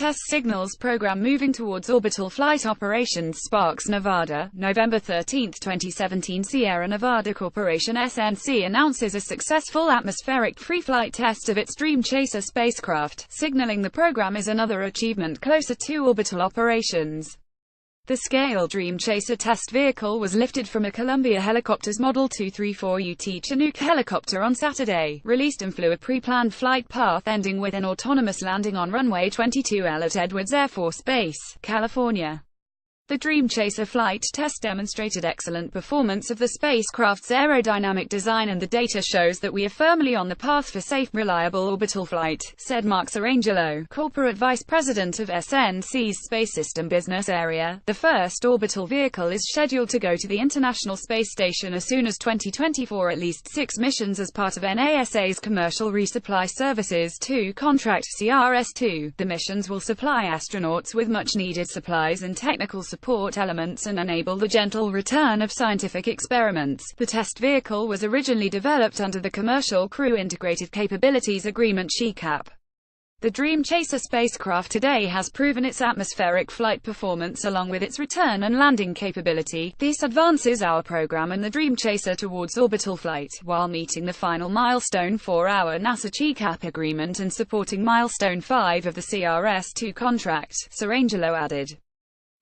test signals program moving towards orbital flight operations. Sparks, Nevada, November 13, 2017. Sierra Nevada Corporation SNC announces a successful atmospheric free-flight test of its Dream Chaser spacecraft, signaling the program is another achievement closer to orbital operations. The scale Dream Chaser test vehicle was lifted from a Columbia Helicopters Model 234 UT Chinook helicopter on Saturday, released and flew a pre-planned flight path ending with an autonomous landing on runway 22L at Edwards Air Force Base, California. The Dream Chaser flight test demonstrated excellent performance of the spacecraft's aerodynamic design, and the data shows that we are firmly on the path for safe, reliable orbital flight, said Mark Sarangelo, corporate vice president of SNC's Space System Business Area. The first orbital vehicle is scheduled to go to the International Space Station as soon as 2024, at least 6 missions as part of NASA's Commercial Resupply Services 2 contract, CRS-2. The missions will supply astronauts with much-needed supplies and technical support elements and enable the gentle return of scientific experiments. The test vehicle was originally developed under the Commercial Crew Integrated Capabilities Agreement (SHICAP). The Dream Chaser spacecraft today has proven its atmospheric flight performance along with its return and landing capability. This advances our program and the Dream Chaser towards orbital flight, while meeting the final milestone for our NASA SHICAP agreement and supporting milestone 5 of the CRS-2 contract, Sarangelo added.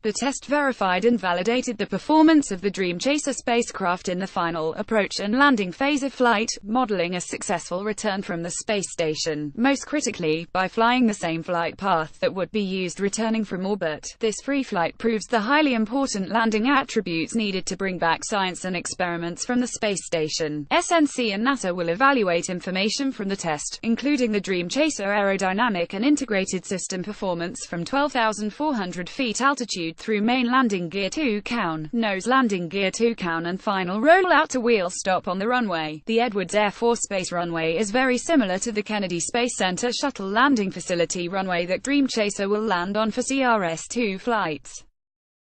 The test verified and validated the performance of the Dream Chaser spacecraft in the final approach and landing phase of flight, modeling a successful return from the space station, most critically, by flying the same flight path that would be used returning from orbit. This free flight proves the highly important landing attributes needed to bring back science and experiments from the space station. SNC and NASA will evaluate information from the test, including the Dream Chaser aerodynamic and integrated system performance from 12,400 feet altitude through main landing gear 2 count, nose landing gear 2 count, and final rollout to wheel stop on the runway. The Edwards Air Force Base runway is very similar to the Kennedy Space Center shuttle landing facility runway that Dream Chaser will land on for CRS-2 flights.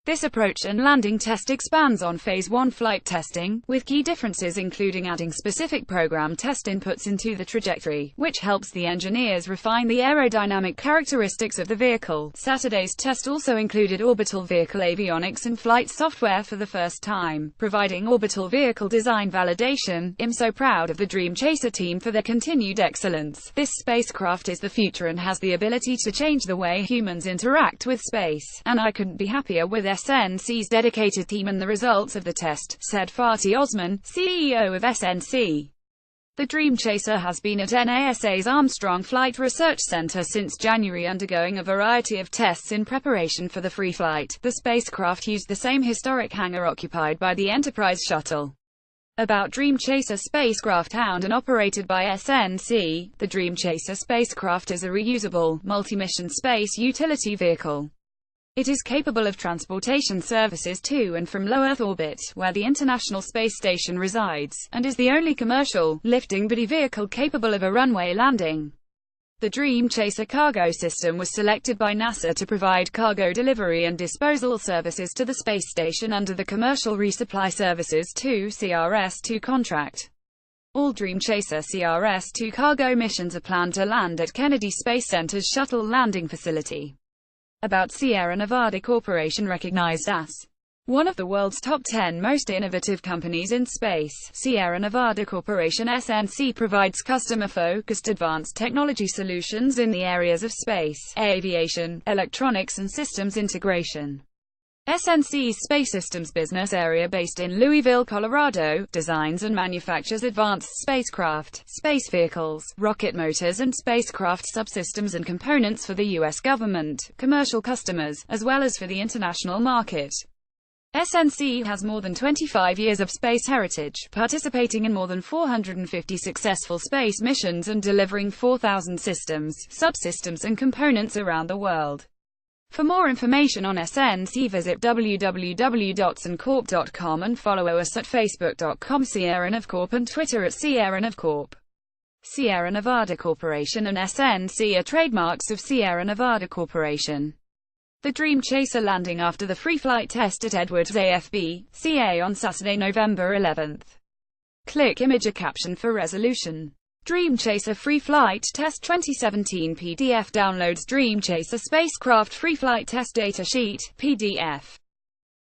This approach and landing test expands on Phase 1 flight testing, with key differences including adding specific program test inputs into the trajectory, which helps the engineers refine the aerodynamic characteristics of the vehicle. Saturday's test also included orbital vehicle avionics and flight software for the first time, providing orbital vehicle design validation. I'm so proud of the Dream Chaser team for their continued excellence. This spacecraft is the future and has the ability to change the way humans interact with space, and I couldn't be happier with SNC's dedicated team and the results of the test, said Fatih Osman, CEO of SNC. The Dream Chaser has been at NASA's Armstrong Flight Research Center since January, undergoing a variety of tests in preparation for the free flight. The spacecraft used the same historic hangar occupied by the Enterprise shuttle. About Dream Chaser spacecraft owned and operated by SNC, the Dream Chaser spacecraft is a reusable, multi-mission space utility vehicle. It is capable of transportation services to and from low Earth orbit, where the International Space Station resides, and is the only commercial, lifting-body vehicle capable of a runway landing. The Dream Chaser cargo system was selected by NASA to provide cargo delivery and disposal services to the space station under the Commercial Resupply Services 2 (CRS-2) contract. All Dream Chaser CRS-2 cargo missions are planned to land at Kennedy Space Center's shuttle landing facility. About Sierra Nevada Corporation, recognized as one of the world's top 10 most innovative companies in space, Sierra Nevada Corporation SNC provides customer-focused advanced technology solutions in the areas of space, aviation, electronics and systems integration. SNC's Space Systems Business Area, based in Louisville, Colorado, designs and manufactures advanced spacecraft, space vehicles, rocket motors and spacecraft subsystems and components for the U.S. government, commercial customers, as well as for the international market. SNC has more than 25 years of space heritage, participating in more than 450 successful space missions and delivering 4,000 systems, subsystems and components around the world. For more information on SNC, visit www.sncorp.com and follow us at facebook.com/SierraNevCorp and Twitter at SierraNevCorp. Sierra Nevada Corporation and SNC are trademarks of Sierra Nevada Corporation. The Dream Chaser landing after the free flight test at Edwards AFB, CA on Saturday, November 11. Click image or caption for resolution. Dream Chaser Free Flight Test 2017 PDF downloads Dream Chaser Spacecraft Free Flight Test Data Sheet, PDF.